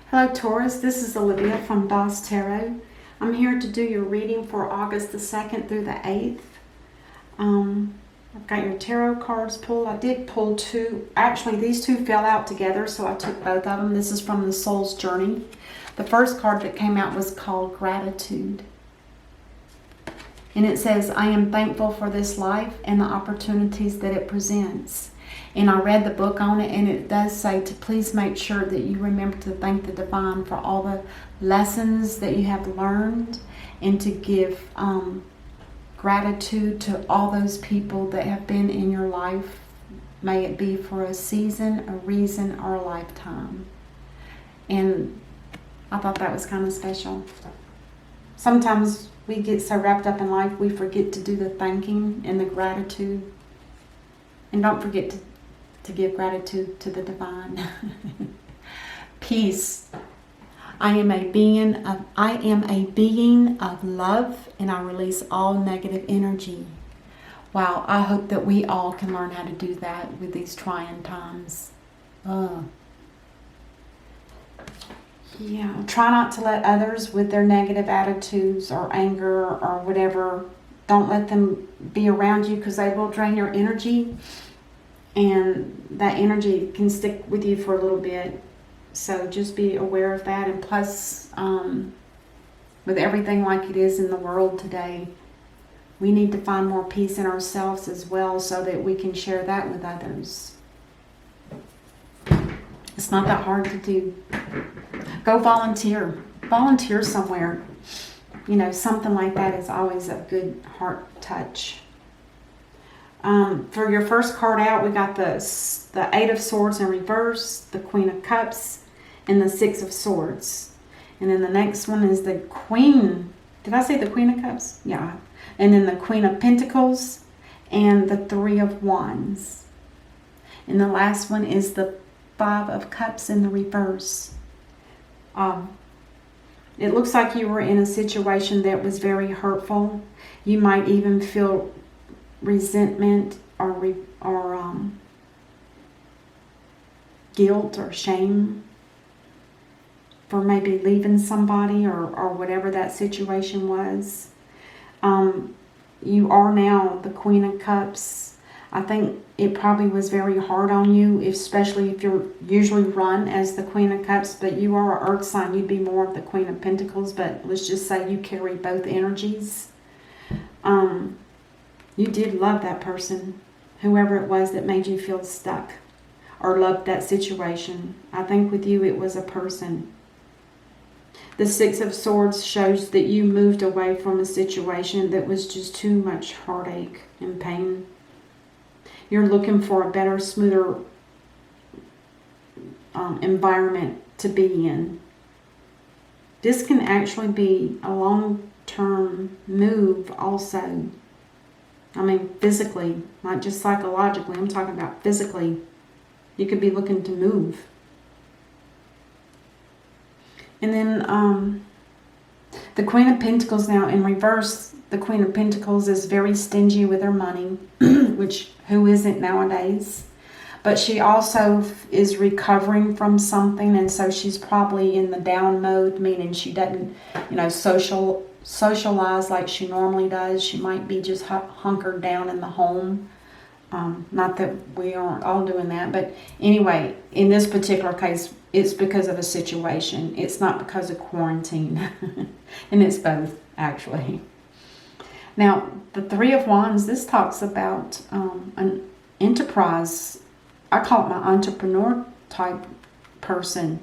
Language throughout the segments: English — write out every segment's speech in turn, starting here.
Hello Taurus, this is Olivia from Boss Tarot. I'm here to do your reading for August the 2nd through the 8th. I've got your tarot cards pulled. I did pull two. Actually, these two fell out together, so I took both of them. This is from the Soul's Journey. The first card that came out was called Gratitude. And it says, I am thankful for this life and the opportunities that it presents. And I read the book on it, and it does say to please make sure that you remember to thank the divine for all the lessons that you have learned, and to give gratitude to all those people that have been in your life. May it be for a season, a reason, or a lifetime. And I thought that was kind of special. Sometimes we get so wrapped up in life, we forget to do the thanking and the gratitude. And don't forget to give gratitude to the divine. Peace. I am a being of love, and I release all negative energy. Wow, I hope that we all can learn how to do that with these trying times. Yeah, try not to let others with their negative attitudes or anger or whatever, don't let them be around you, because they will drain your energy, and that energy can stick with you for a little bit. So just be aware of that. And plus, with everything like it is in the world today, we need to find more peace in ourselves as well, so that we can share that with others. It's not that hard to do. Go volunteer. Volunteer somewhere. You know, something like that is always a good heart touch. For your first card out, we got the Eight of Swords in reverse, the Queen of Cups, and the Six of Swords. And then the next one is the Queen. Did I say the Queen of Cups? Yeah. And then the Queen of Pentacles and the Three of Wands. And the last one is the Five of Cups in the reverse. It looks like you were in a situation that was very hurtful. You might even feel resentment or guilt or shame for maybe leaving somebody or whatever that situation was. You are now the Queen of Cups. I think it probably was very hard on you, especially if you're usually run as the Queen of Cups, but you are an earth sign. You'd be more of the Queen of Pentacles, but let's just say you carry both energies. You did love that person, whoever it was that made you feel stuck or loved that situation. I think with you it was a person. The Six of Swords shows that you moved away from a situation that was just too much heartache and pain. You're looking for a better, smoother environment to be in. This can actually be a long-term move also. I mean, physically, not just psychologically. I'm talking about physically. You could be looking to move. And then the Queen of Pentacles now in reverse. The Queen of Pentacles is very stingy with her money, which who isn't nowadays? But she also is recovering from something, and so she's probably in the down mode, meaning she doesn't, socialize like she normally does. She might be just hunkered down in the home. Not that we aren't all doing that, but anyway, in this particular case, it's because of a situation. It's not because of quarantine. And it's both, actually. Now, the Three of Wands, this talks about an enterprise. I call it my entrepreneur type person.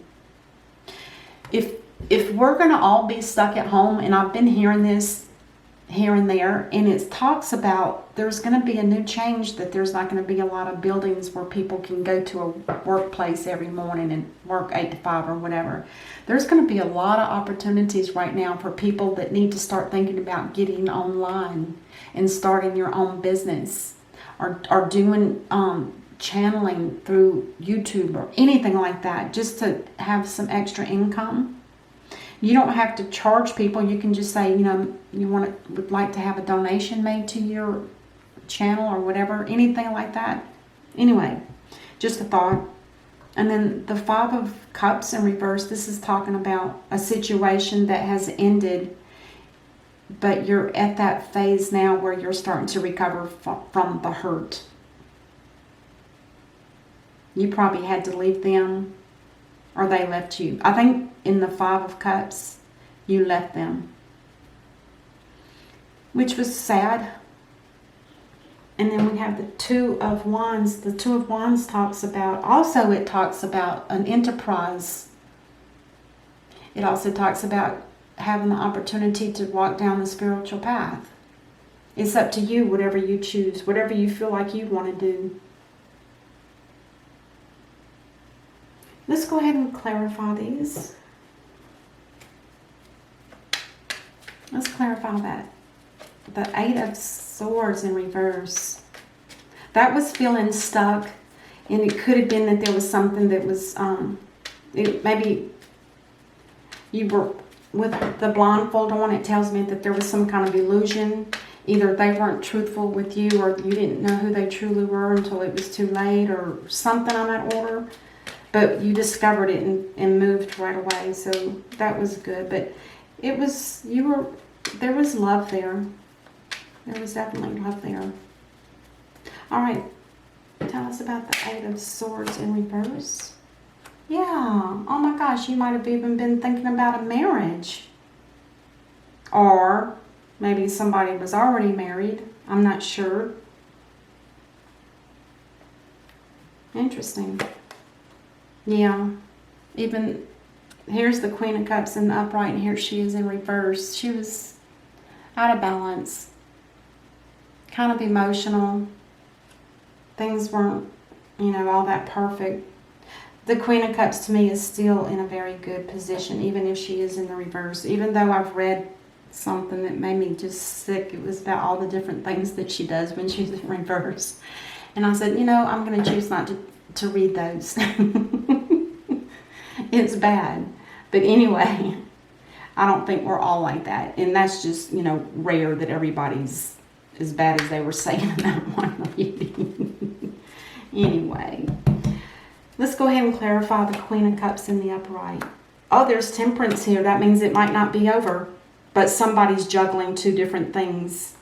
If we're going to all be stuck at home, and I've been hearing this here and there, and it talks about there's going to be a new change, that there's not going to be a lot of buildings where people can go to a workplace every morning and work 8 to 5 or whatever. There's going to be a lot of opportunities right now for people that need to start thinking about getting online and starting your own business, or doing channeling through YouTube or anything like that, just to have some extra income. You don't have to charge people. You can just say, you would like to have a donation made to your channel or whatever, anything like that. Anyway, just a thought. And then the Five of Cups in reverse, this is talking about a situation that has ended, but you're at that phase now where you're starting to recover from the hurt. You probably had to leave them, or they left you. I think in the Five of Cups, you left them, which was sad. And then we have the Two of Wands. The Two of Wands talks about, also it talks about an enterprise. It also talks about having the opportunity to walk down the spiritual path. It's up to you, whatever you choose, whatever you feel like you want to do. Let's go ahead and clarify these. Let's clarify that. The Eight of Swords in reverse. That was feeling stuck, and it could have been that there was something that was, maybe you were with the blindfold on. It tells me that there was some kind of illusion. Either they weren't truthful with you, or you didn't know who they truly were until it was too late, or something on that order. But you discovered it and moved right away, so that was good. But it was, there was love there. There was definitely love there. All right, tell us about the Eight of Swords in reverse. Yeah, oh my gosh, you might have even been thinking about a marriage. Or maybe somebody was already married. I'm not sure. Interesting. Yeah, even here's the Queen of Cups in the upright, and here she is in reverse. She was out of balance, kind of emotional. Things weren't, all that perfect. The Queen of Cups to me is still in a very good position, even if she is in the reverse. Even though I've read something that made me just sick. It was about all the different things that she does when she's in reverse. And I said, I'm going to choose not to read those. It's bad. But anyway, I don't think we're all like that. And that's just, rare that everybody's as bad as they were saying in that one reading. Anyway, let's go ahead and clarify the Queen of Cups in the upright. Oh, there's Temperance here. That means it might not be over, but somebody's juggling two different things.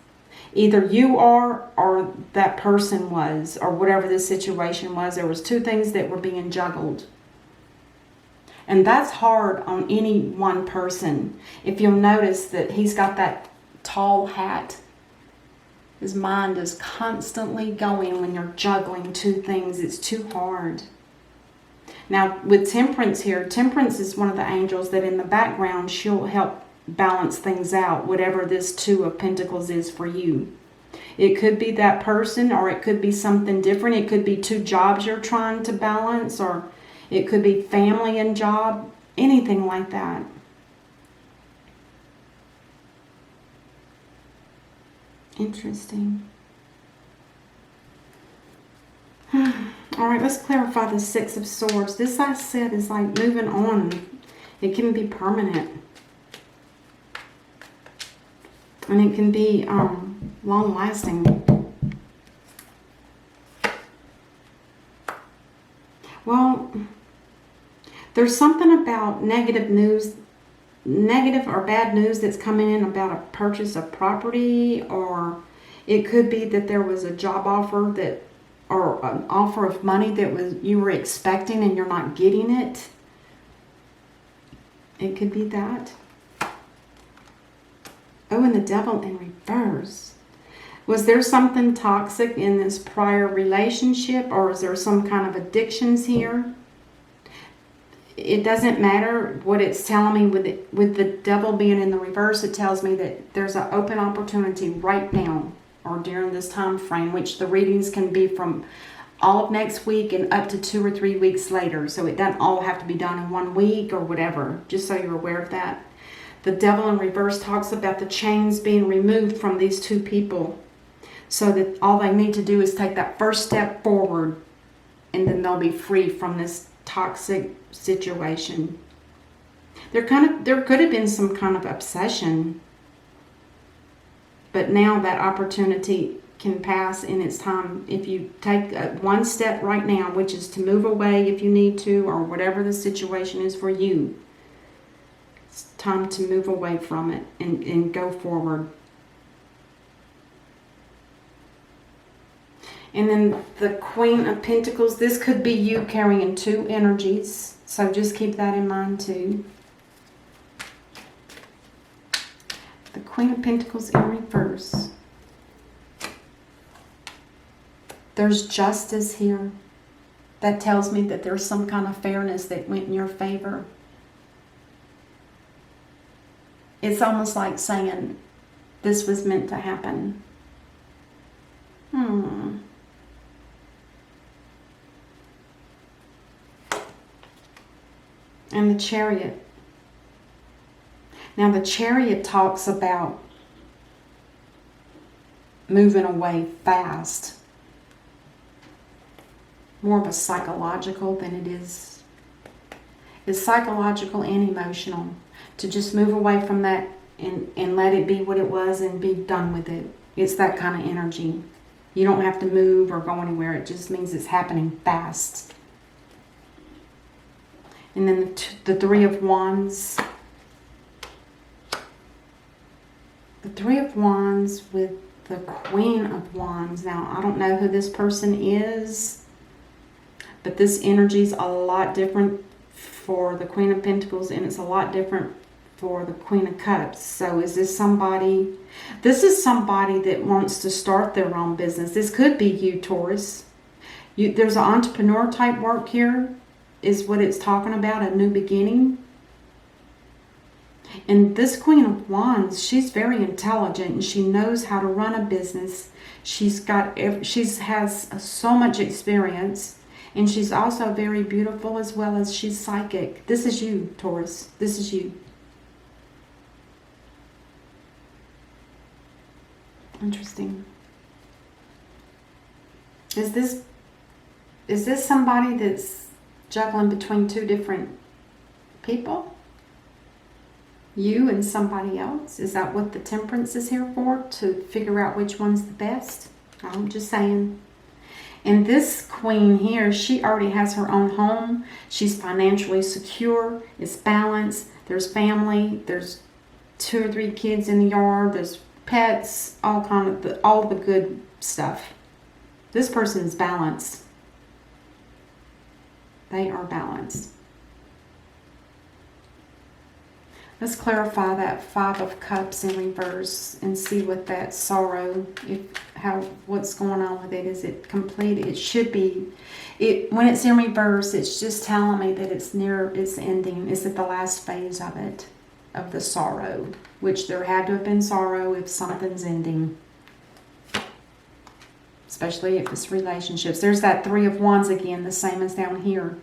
Either you are, or that person was, or whatever this situation was. There was two things that were being juggled. And that's hard on any one person. If you'll notice that he's got that tall hat, his mind is constantly going when you're juggling two things. It's too hard. Now, with Temperance here, Temperance is one of the angels that in the background, she'll help balance things out, whatever this Two of Pentacles is for you. It could be that person, or it could be something different. It could be two jobs you're trying to balance, or it could be family and job, anything like that. Interesting. All right, let's clarify the Six of Swords. This, I said, is like moving on. It can be permanent. And it can be long-lasting. Well, there's something about negative or bad news that's coming in about a purchase of property, or it could be that there was a job offer or an offer of money that you were expecting and you're not getting it. It could be that. Oh, and the Devil in reverse. Was there something toxic in this prior relationship, or is there some kind of addictions here? It doesn't matter what it's telling me. With the Devil being in the reverse, it tells me that there's an open opportunity right now, or during this time frame, which the readings can be from all of next week and up to 2 or 3 weeks later. So it doesn't all have to be done in 1 week or whatever, just so you're aware of that. The Devil in reverse talks about the chains being removed from these two people, so that all they need to do is take that first step forward, and then they'll be free from this toxic situation. There could have been some kind of obsession, but now that opportunity can pass, and it's time, if you take one step right now, which is to move away if you need to, or whatever the situation is for you, it's time to move away from it and go forward. And then the Queen of Pentacles, this could be you carrying two energies, so just keep that in mind too. The Queen of Pentacles in reverse. There's justice here. That tells me that there's some kind of fairness that went in your favor. It's almost like saying this was meant to happen. And the Chariot. Now the Chariot talks about moving away fast. More of a psychological than it is. It's psychological and emotional. To just move away from that and let it be what it was and be done with it. It's that kind of energy. You don't have to move or go anywhere. It just means it's happening fast. And then the Three of Wands. The Three of Wands with the Queen of Wands. Now, I don't know who this person is, but this energy is a lot different for the Queen of Pentacles, and it's a lot different for the Queen of Cups. So is this somebody? This is somebody that wants to start their own business. This could be you, Taurus. There's an entrepreneur type work here, is what it's talking about, a new beginning. And this Queen of Wands, she's very intelligent and she knows how to run a business. She has so much experience. And she's also very beautiful, as well as she's psychic. This is you, Taurus. This is you. Interesting. Is this somebody that's juggling between two different people? You and somebody else? Is that what the Temperance is here for? To figure out which one's the best? I'm just saying. And this queen here, she already has her own home. She's financially secure. It's balanced. There's family. There's 2 or 3 kids in the yard. There's pets. All the good stuff. This person's balanced. They are balanced. Let's clarify that 5 of Cups in reverse and see what that sorrow, what's going on with it. Is it complete? It should be. When it's in reverse, it's just telling me that it's near its ending. It's at the last phase of it, of the sorrow, which there had to have been sorrow if something's ending. Especially if it's relationships. There's that 3 of Wands again, the same as down here.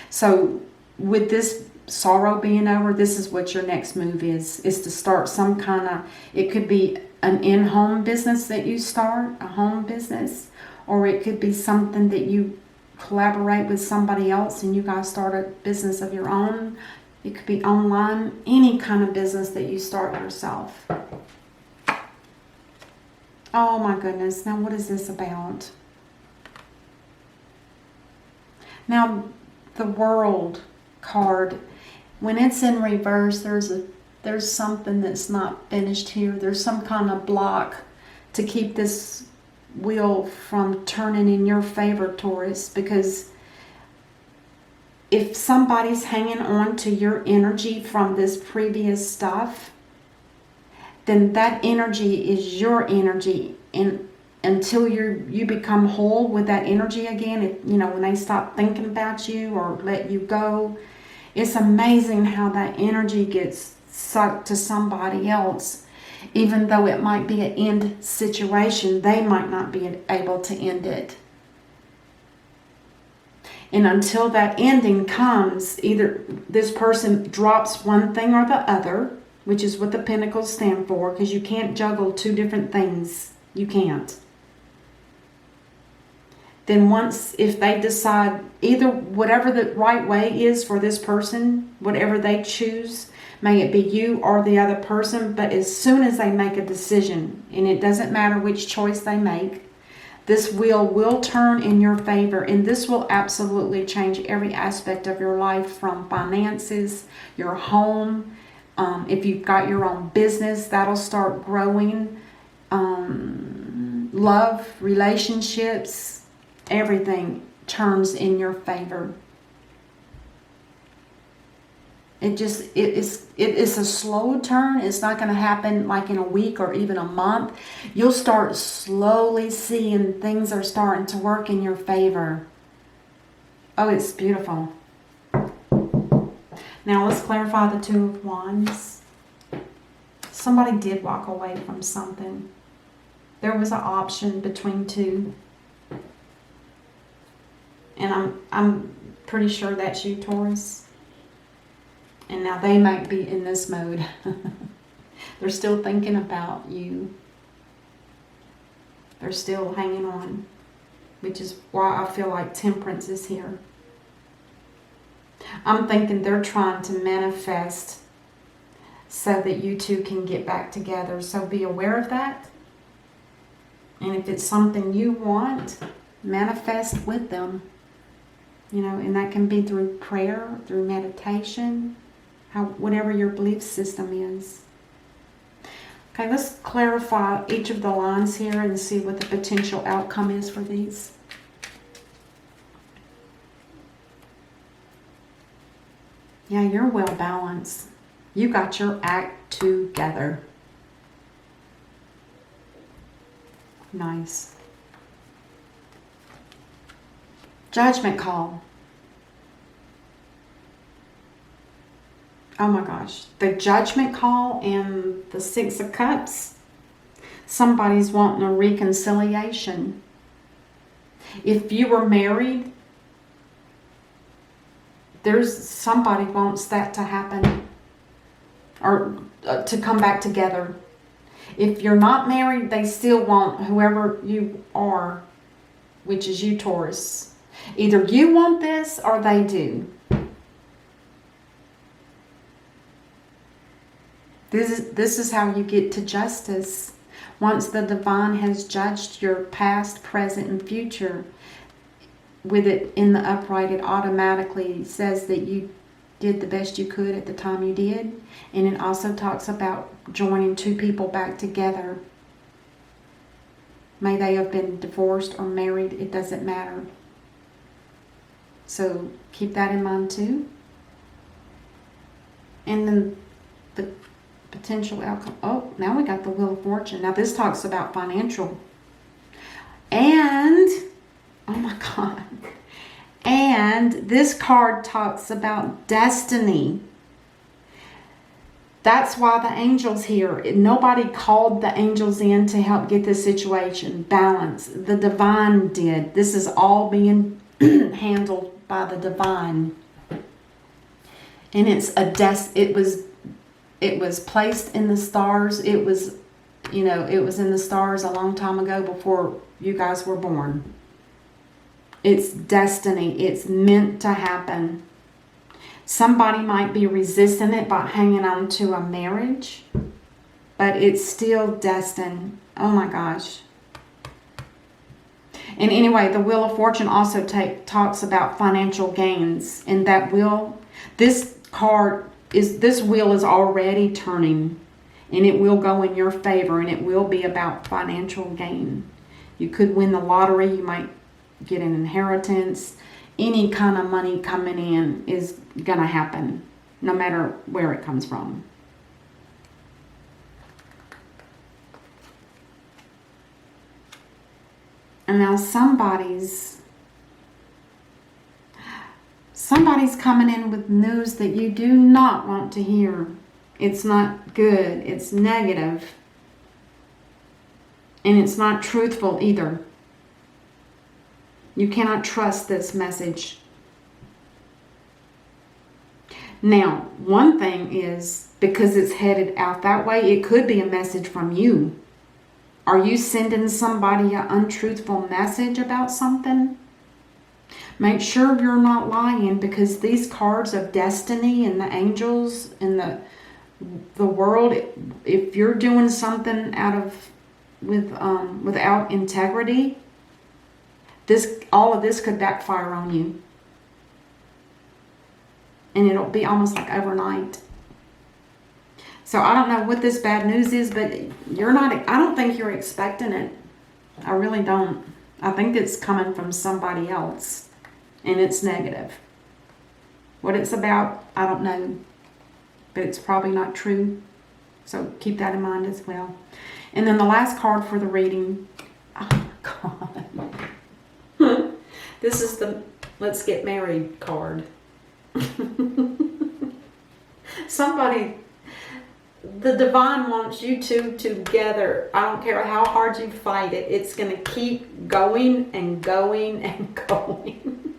So with this sorrow being over, this is what your next move is to start some kind of, it could be an in-home business that you start, a home business, or it could be something that you collaborate with somebody else and you guys start a business of your own. It could be online, any kind of business that you start yourself. Oh my goodness, now what is this about? Now the World card, when it's in reverse, there's something that's not finished here. There's some kind of block to keep this wheel from turning in your favor, Taurus, because if somebody's hanging on to your energy from this previous stuff, then that energy is your energy, and until you become whole with that energy again, when they stop thinking about you or let you go, it's amazing how that energy gets sucked to somebody else. Even though it might be an end situation, they might not be able to end it. And until that ending comes, either this person drops one thing or the other, which is what the Pentacles stand for, because you can't juggle 2 different things. You can't. then once, if they decide either whatever the right way is for this person, whatever they choose, may it be you or the other person, but as soon as they make a decision, and it doesn't matter which choice they make, this wheel will turn in your favor, and this will absolutely change every aspect of your life, from finances, your home. If you've got your own business, that'll start growing. Love, relationships, everything turns in your favor. It is a slow turn. It's not going to happen like in a week or even a month. You'll start slowly seeing things are starting to work in your favor. Oh, it's beautiful. Now let's clarify the Two of Wands. Somebody did walk away from something. There was an option between two. And I'm pretty sure that's you, Taurus. And now they might be in this mode. They're still thinking about you. They're still hanging on, which is why I feel like Temperance is here. I'm thinking they're trying to manifest so that you two can get back together. So be aware of that. And if it's something you want, manifest with them. You know, and that can be through prayer, through meditation, whatever your belief system is. Okay, let's clarify each of the lines here and see what the potential outcome is for these. Yeah, you're well balanced. You got your act together. Nice. Judgment call. Oh my gosh. The Judgment call and the Six of Cups. Somebody's wanting a reconciliation. If you were married, somebody wants that to happen, or to come back together. If you're not married, they still want whoever you are, which is you, Taurus. Either you want this or they do. This is how you get to justice. Once the divine has judged your past, present, and future, with it in the upright, it automatically says that you did the best you could at the time you did. And it also talks about joining two people back together. May they have been divorced or married, it doesn't matter. So keep that in mind too. And then the potential outcome. Oh, now we got the Wheel of Fortune. Now this talks about financial. And, oh my God. And this card talks about destiny. That's why the angel's here. Nobody called the angels in to help get this situation balanced. The divine did. This is all being handled by the divine. And it's it was placed in the stars. It was in the stars a long time ago before you guys were born. It's destiny. It's meant to happen. Somebody might be resisting it by hanging on to a marriage, but it's still destined. Oh my gosh. And anyway, the Wheel of Fortune also talks about financial gains. And that wheel, this wheel is already turning, and it will go in your favor, and it will be about financial gain. You could win the lottery. You might get an inheritance. Any kind of money coming in is going to happen, no matter where it comes from. And now somebody's coming in with news that you do not want to hear. It's not good. It's negative. And it's not truthful either. You cannot trust this message. Now, one thing is, because it's headed out that way, it could be a message from you. Are you sending somebody an untruthful message about something? Make sure you're not lying, because these cards of destiny and the angels and the world, if you're doing something without integrity, all of this could backfire on you. And it'll be almost like overnight. So I don't know what this bad news is, but I don't think you're expecting it. I really don't. I think it's coming from somebody else, and it's negative. What it's about, I don't know, but it's probably not true. So keep that in mind as well. And then the last card for the reading. Oh my God. This is the Let's Get Married card. The divine wants you two together. I don't care how hard you fight it. It's going to keep going and going and going.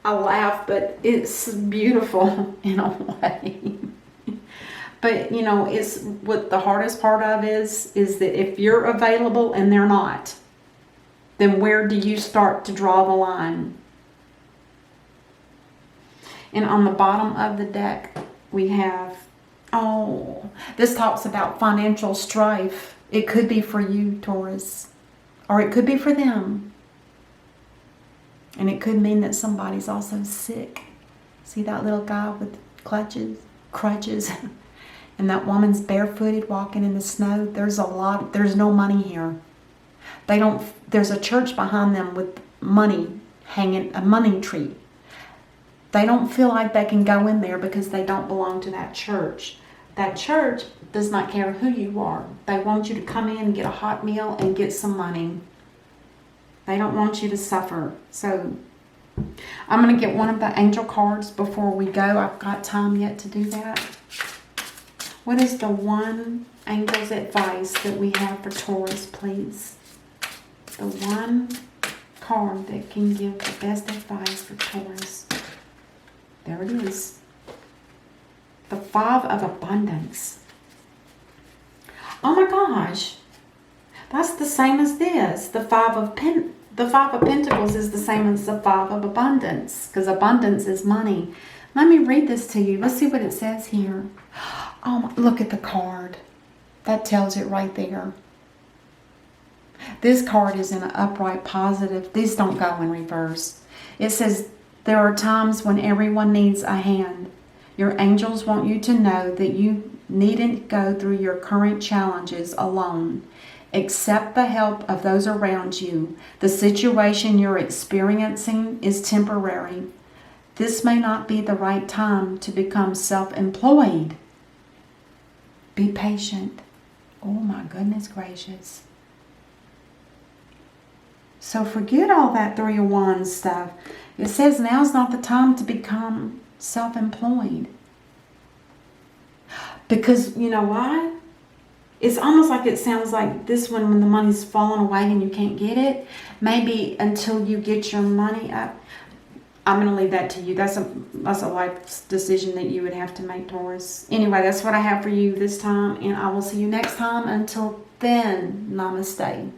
I laugh, but it's beautiful in a way. But, it's what the hardest part of is that if you're available and they're not, then where do you start to draw the line? And on the bottom of the deck, we have, this talks about financial strife. It could be for you, Taurus, or it could be for them. And it could mean that somebody's also sick. See that little guy with crutches, and that woman's barefooted walking in the snow. There's no money here. There's a church behind them with money hanging, a money tree. They don't feel like they can go in there because they don't belong to that church. That church does not care who you are. They want you to come in and get a hot meal and get some money. They don't want you to suffer. So I'm going to get one of the angel cards before we go. I've got time yet to do that. What is the one angel's advice that we have for Taurus, please? The one card that can give the best advice for Taurus. There it is. The Five of Abundance. Oh my gosh. That's the same as this. The Five of Pentacles is the same as the Five of Abundance, because abundance is money. Let me read this to you. Let's see what it says here. Oh, look at the card. That tells it right there. This card is in an upright positive. These don't go in reverse. It says, there are times when everyone needs a hand. Your angels want you to know that you needn't go through your current challenges alone. Accept the help of those around you. The situation you're experiencing is temporary. This may not be the right time to become self-employed. Be patient. Oh my goodness gracious. So forget all that Three of Wands stuff. It says now's not the time to become self-employed. Because you know why? It's almost like it sounds like this one, when the money's falling away and you can't get it. Maybe until you get your money up. I'm going to leave that to you. That's a life decision that you would have to make, Taurus. Anyway, that's what I have for you this time. And I will see you next time. Until then, namaste.